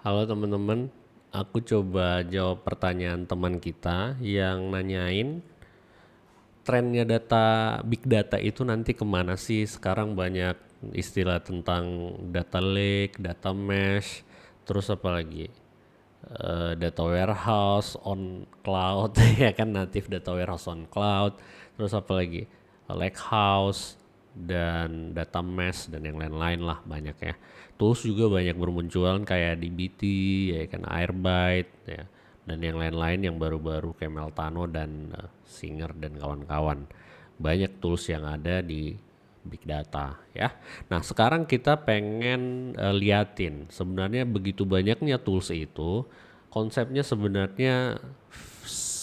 Halo teman-teman, aku coba jawab pertanyaan teman kita yang nanyain trennya big data itu nanti kemana sih? Sekarang banyak istilah tentang data lake, data mesh, terus apa lagi? Data warehouse on cloud, ya kan, native data warehouse on cloud, terus apa lagi? Lake house dan data mesh dan yang lain-lain lah, banyak ya. Tools juga banyak bermunculan kayak DBT, ya kan, Airbyte ya, dan yang lain-lain yang baru-baru kayak Meltano dan Singer dan kawan-kawan. Banyak tools yang ada di big data ya. Nah, sekarang kita pengen liatin sebenarnya begitu banyaknya tools itu, konsepnya sebenarnya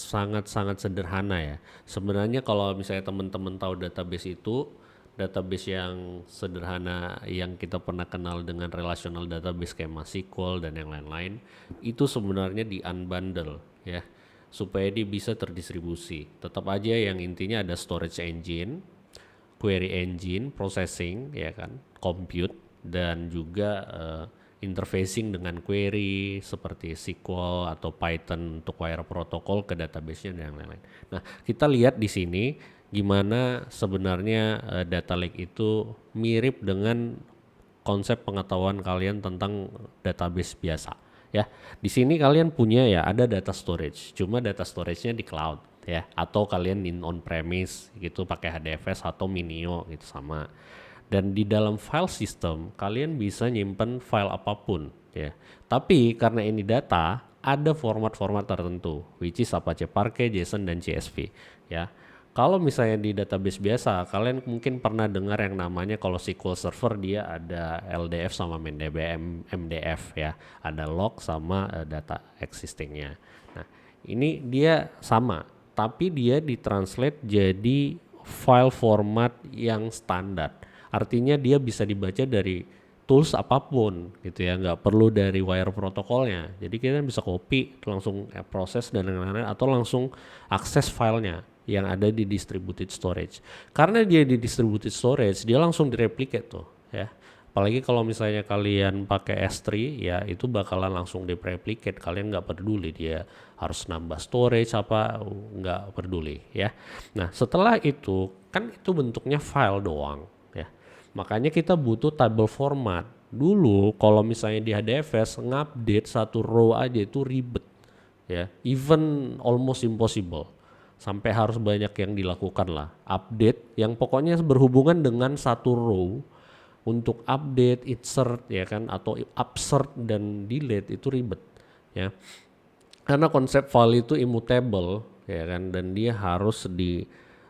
sangat-sangat sederhana ya. Sebenarnya kalau misalnya teman-teman tahu database itu, database yang sederhana yang kita pernah kenal dengan relational database kayak MySQL dan yang lain-lain, itu sebenarnya di unbundle ya, supaya dia bisa terdistribusi. Tetap aja yang intinya ada storage engine, query engine, processing, ya kan, compute, dan juga interfacing dengan query seperti SQL atau Python untuk wire protocol ke database-nya dan lain-lain. Nah, kita lihat di sini gimana sebenarnya data lake itu mirip dengan konsep pengetahuan kalian tentang database biasa ya. Di sini kalian punya ya ada data storage, cuma data storage-nya di cloud ya, atau kalian in on premise gitu pakai HDFS atau Minio gitu sama. Dan di dalam file system kalian bisa nyimpen file apapun ya. Tapi karena ini data, ada format-format tertentu which is Apache Parquet, JSON dan CSV ya. Kalau misalnya di database biasa, kalian mungkin pernah dengar yang namanya kalau SQL Server dia ada LDF sama MDF ya, ada log sama data existingnya. Nah, ini dia sama, tapi dia ditranslate jadi file format yang standar. Artinya dia bisa dibaca dari tools apapun gitu ya, nggak perlu dari wire protokolnya. Jadi kita bisa copy langsung proses dan lain-lain, atau langsung akses filenya yang ada di distributed storage. Karena dia di distributed storage, dia langsung direplicate tuh ya. Apalagi kalau misalnya kalian pakai S3 ya, itu bakalan langsung direplicate. Kalian nggak peduli dia harus nambah storage apa, nggak peduli ya. Nah, setelah itu kan itu bentuknya file doang ya. Makanya kita butuh table format. Dulu kalau misalnya di HDFS ngupdate satu row aja itu ribet ya, even almost impossible, sampai harus banyak yang dilakukan lah, update yang pokoknya berhubungan dengan satu row. Untuk update, insert ya kan, atau upsert dan delete itu ribet ya, karena konsep file itu immutable ya kan, dan dia harus di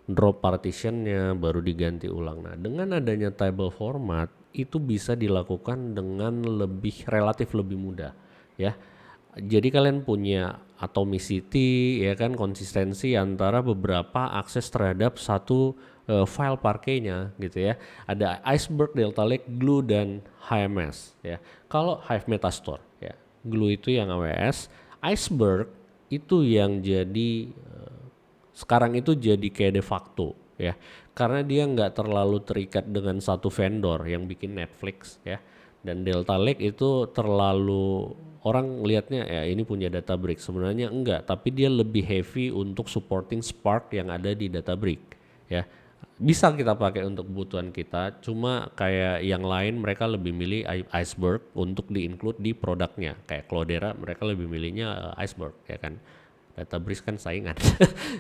drop partitionnya baru diganti ulang. Nah, dengan adanya table format itu bisa dilakukan dengan relatif lebih mudah ya. Jadi kalian punya atomicity ya kan, konsistensi antara beberapa akses terhadap satu file Parquet-nya gitu ya. Ada Iceberg, Delta Lake, Glue dan HMS ya. Kalau Hive Metastore ya. Glue itu yang AWS, Iceberg itu yang jadi sekarang itu jadi kayak de facto ya, karena dia nggak terlalu terikat dengan satu vendor yang bikin Netflix ya. Dan Delta Lake itu terlalu, orang lihatnya ya ini punya Databricks, sebenarnya enggak, tapi dia lebih heavy untuk supporting Spark yang ada di Databricks ya. Bisa kita pakai untuk kebutuhan kita, cuma kayak yang lain mereka lebih milih Iceberg untuk di-include di produknya. Kayak Cloudera mereka lebih milihnya Iceberg ya kan. Databricks kan saingan.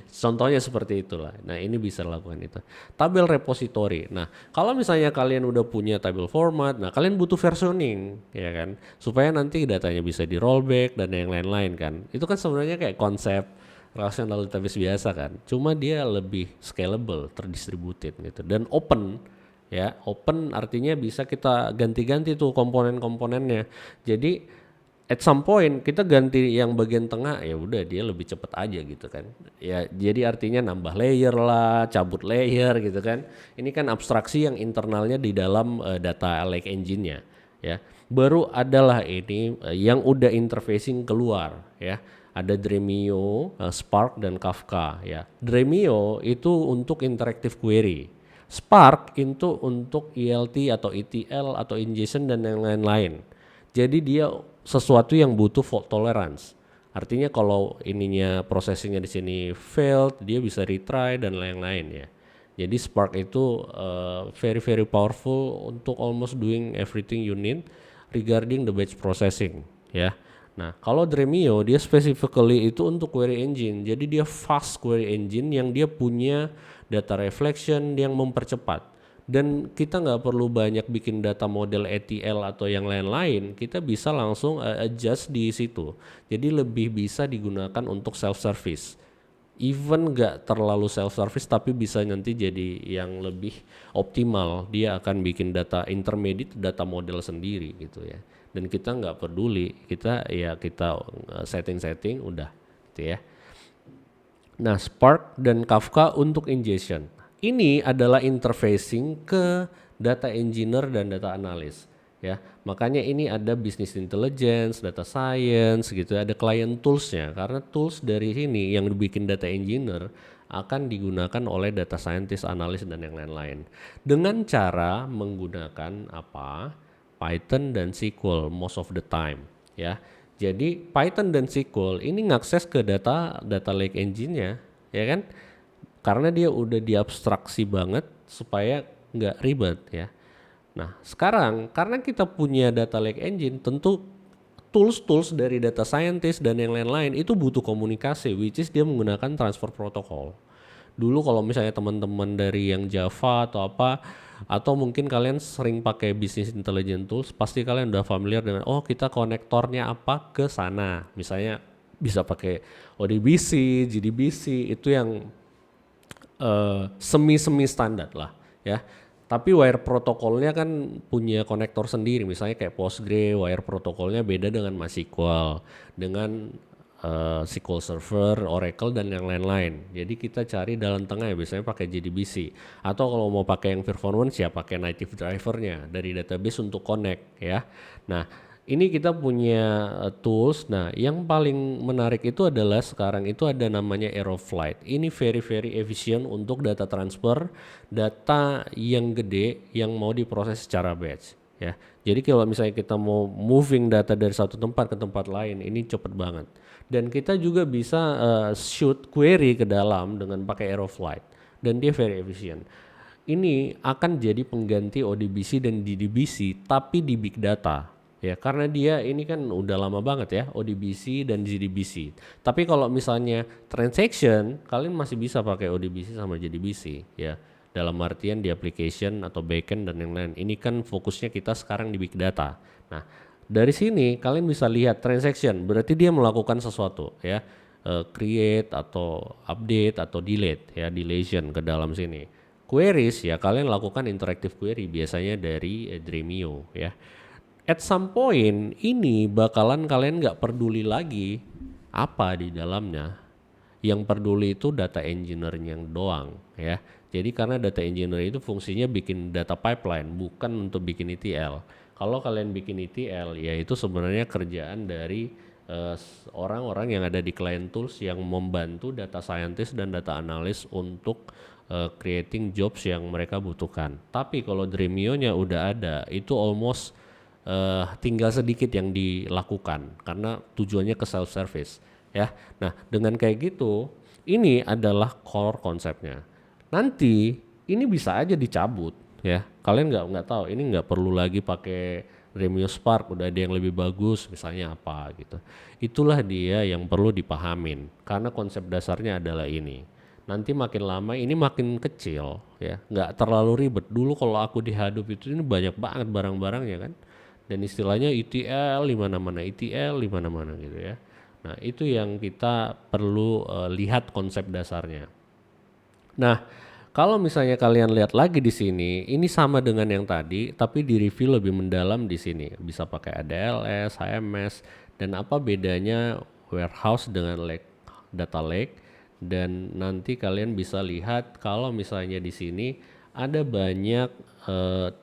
Contohnya seperti itulah. Nah, ini bisa lakukan itu. Tabel repository. Nah, kalau misalnya kalian udah punya tabel format, nah kalian butuh versioning ya kan, supaya nanti datanya bisa di rollback dan yang lain-lain kan. Itu kan sebenarnya kayak konsep relational database biasa kan. Cuma dia lebih scalable, terdistributed gitu, dan open ya. Open artinya bisa kita ganti-ganti tuh komponen-komponennya. Jadi at some point kita ganti yang bagian tengah, ya udah dia lebih cepet aja gitu kan ya. Jadi artinya nambah layer lah, cabut layer gitu kan. Ini kan abstraksi yang internalnya di dalam data lake engine-nya ya. Baru adalah ini yang udah interfacing keluar ya. Ada Dremio, Spark dan Kafka ya. Dremio itu untuk interactive query, Spark itu untuk ELT atau ETL atau ingestion dan yang lain-lain. Jadi dia sesuatu yang butuh fault tolerance. Artinya kalau ininya processingnya di sini failed, dia bisa retry dan lain-lain ya. Jadi Spark itu very very powerful untuk almost doing everything you need regarding the batch processing ya. Nah, kalau Dremio dia specifically itu untuk query engine. Jadi dia fast query engine yang dia punya data reflection yang mempercepat. Dan kita nggak perlu banyak bikin data model ETL atau yang lain-lain, kita bisa langsung adjust di situ. Jadi lebih bisa digunakan untuk self-service. Even nggak terlalu self-service tapi bisa nanti jadi yang lebih optimal. Dia akan bikin data intermediate, data model sendiri gitu ya. Dan kita nggak peduli, kita setting-setting udah gitu ya. Nah, Spark dan Kafka untuk ingestion. Ini adalah interfacing ke data engineer dan data analis ya. Makanya ini ada business intelligence, data science gitu, ada client toolsnya karena tools dari sini yang dibikin data engineer akan digunakan oleh data scientist, analis dan yang lain-lain. Dengan cara menggunakan apa? Python dan SQL most of the time ya. Jadi Python dan SQL ini ngakses ke data lake engine-nya ya kan? Karena dia udah diabstraksi banget supaya nggak ribet ya. Nah sekarang karena kita punya data lake engine, tentu tools dari data scientist dan yang lain-lain itu butuh komunikasi, which is dia menggunakan transfer protocol. Dulu kalau misalnya teman-teman dari yang Java atau apa, atau mungkin kalian sering pakai business intelligence tools, pasti kalian udah familiar dengan kita konektornya apa ke sana. Misalnya bisa pakai ODBC, GDBC, itu yang semi standar lah ya. Tapi wire protokolnya kan punya konektor sendiri, misalnya kayak Postgre, wire protokolnya beda dengan MySQL, dengan SQL Server, Oracle dan yang lain-lain. Jadi kita cari dalam tengah ya, biasanya pakai JDBC. Atau kalau mau pakai yang performance ya pakai native drivernya dari database untuk connect ya. Nah, ini kita punya tools. Nah, yang paling menarik itu adalah sekarang itu ada namanya Aeroflight. Ini very very efisien untuk data transfer, data yang gede yang mau diproses secara batch ya. Jadi kalau misalnya kita mau moving data dari satu tempat ke tempat lain, ini cepet banget. Dan kita juga bisa shoot query ke dalam dengan pakai Aeroflight dan dia very efisien. Ini akan jadi pengganti ODBC dan DDBC tapi di big data. Ya, karena dia ini kan udah lama banget ya ODBC dan JDBC. Tapi kalau misalnya transaction, kalian masih bisa pakai ODBC sama JDBC ya. Dalam artian di application atau backend dan yang lain. Ini kan fokusnya kita sekarang di big data. Nah, dari sini kalian bisa lihat transaction, berarti dia melakukan sesuatu ya. Create atau update atau delete ya, deletion ke dalam sini. Queries ya, kalian lakukan interactive query biasanya dari Dremio ya. At some point ini bakalan kalian nggak peduli lagi apa di dalamnya. Yang peduli itu data engineer-nya doang ya. Jadi karena data engineer itu fungsinya bikin data pipeline, bukan untuk bikin ETL. Kalau kalian bikin ETL ya itu sebenarnya kerjaan dari orang-orang yang ada di client tools yang membantu data scientist dan data analyst untuk creating jobs yang mereka butuhkan. Tapi kalau Dremio-nya udah ada, itu almost tinggal sedikit yang dilakukan karena tujuannya ke self service ya. Nah dengan kayak gitu ini adalah core konsepnya. Nanti ini bisa aja dicabut ya. Kalian nggak tahu, ini nggak perlu lagi pakai Dremio Spark, udah ada yang lebih bagus misalnya apa gitu. Itulah dia yang perlu dipahamin karena konsep dasarnya adalah ini. Nanti makin lama ini makin kecil ya, nggak terlalu ribet. Dulu kalau aku di Hadoop itu ini banyak banget barang-barangnya kan. Dan istilahnya ETL di mana-mana, ETL di mana-mana gitu ya. Nah, itu yang kita perlu lihat konsep dasarnya. Nah, kalau misalnya kalian lihat lagi di sini, ini sama dengan yang tadi, tapi di review lebih mendalam di sini. Bisa pakai ADLS, HMS, dan apa bedanya warehouse dengan data lake. Dan nanti kalian bisa lihat kalau misalnya di sini ada banyak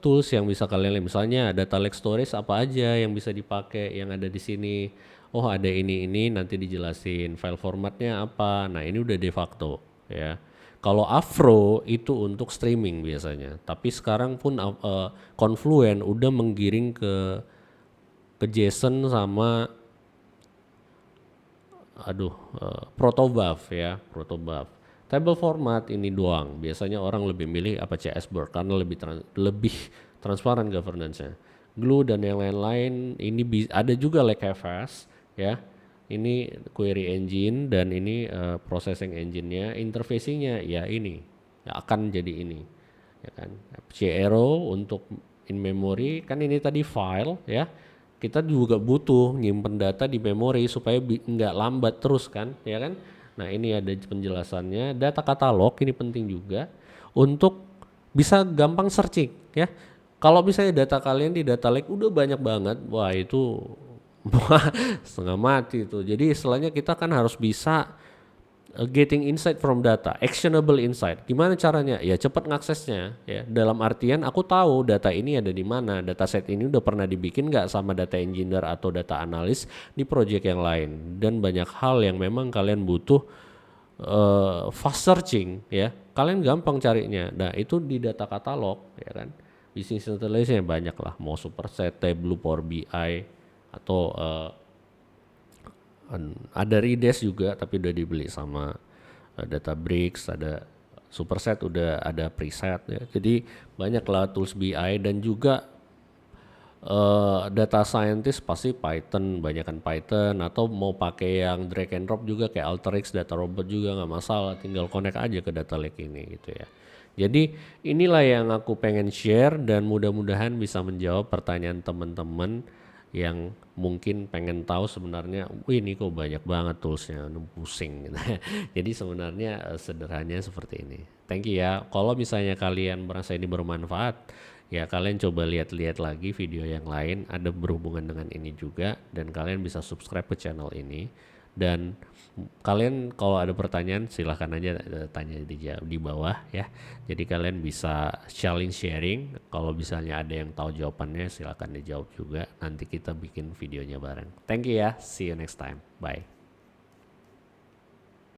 tools yang bisa kalian lihat. Misalnya data lake storage apa aja yang bisa dipakai yang ada di sini. Oh ada ini nanti dijelasin file formatnya apa. Nah ini udah de facto ya. Kalau Avro itu untuk streaming biasanya. Tapi sekarang pun Confluent udah menggiring ke ke JSON sama protobuf ya, protobuf. Table format ini doang. Biasanya orang lebih milih Apache Iceberg karena lebih transparan governance-nya. Glue dan yang lain-lain ini ada juga Lake Fast ya. Ini query engine dan ini processing engine-nya, interfacing-nya ya ini ya akan jadi ini. Ya kan. Apache Arrow untuk in memory kan ini tadi file ya. Kita juga butuh nyimpen data di memori supaya nggak lambat terus kan, ya kan? Nah ini ada penjelasannya. Data katalog ini penting juga untuk bisa gampang searching ya. Kalau misalnya data kalian di data lake udah banyak banget, wah itu setengah mati itu. Jadi istilahnya kita kan harus bisa getting insight from data, actionable insight. Gimana caranya? Ya cepat ngaksesnya ya. Dalam artian aku tahu data ini ada di mana, dataset ini udah pernah dibikin nggak sama data engineer atau data analis di project yang lain. Dan banyak hal yang memang kalian butuh fast searching ya. Kalian gampang carinya. Nah itu di data katalog ya kan. Business intelligence banyak lah, mau Superset, Tableau, Power BI atau ada Redes juga tapi udah dibeli sama Databricks, ada Superset udah ada preset ya. Jadi banyaklah tools BI dan juga data scientist pasti Python, banyakan Python atau mau pakai yang drag and drop juga kayak Alteryx, Data Robot juga nggak masalah, tinggal connect aja ke data lake ini gitu ya. Jadi inilah yang aku pengen share dan mudah-mudahan bisa menjawab pertanyaan teman-teman yang mungkin pengen tahu sebenarnya, wih ini kok banyak banget toolsnya, pusing gitu. Jadi sebenarnya sederhananya seperti ini. Thank you ya. Kalau misalnya kalian merasa ini bermanfaat, ya kalian coba lihat-lihat lagi video yang lain ada berhubungan dengan ini juga dan kalian bisa subscribe ke channel ini. Dan kalian kalau ada pertanyaan silahkan aja tanya di bawah ya. Jadi kalian bisa sharing. Kalau misalnya ada yang tahu jawabannya silahkan dijawab juga. Nanti kita bikin videonya bareng. Thank you ya. See you next time. Bye.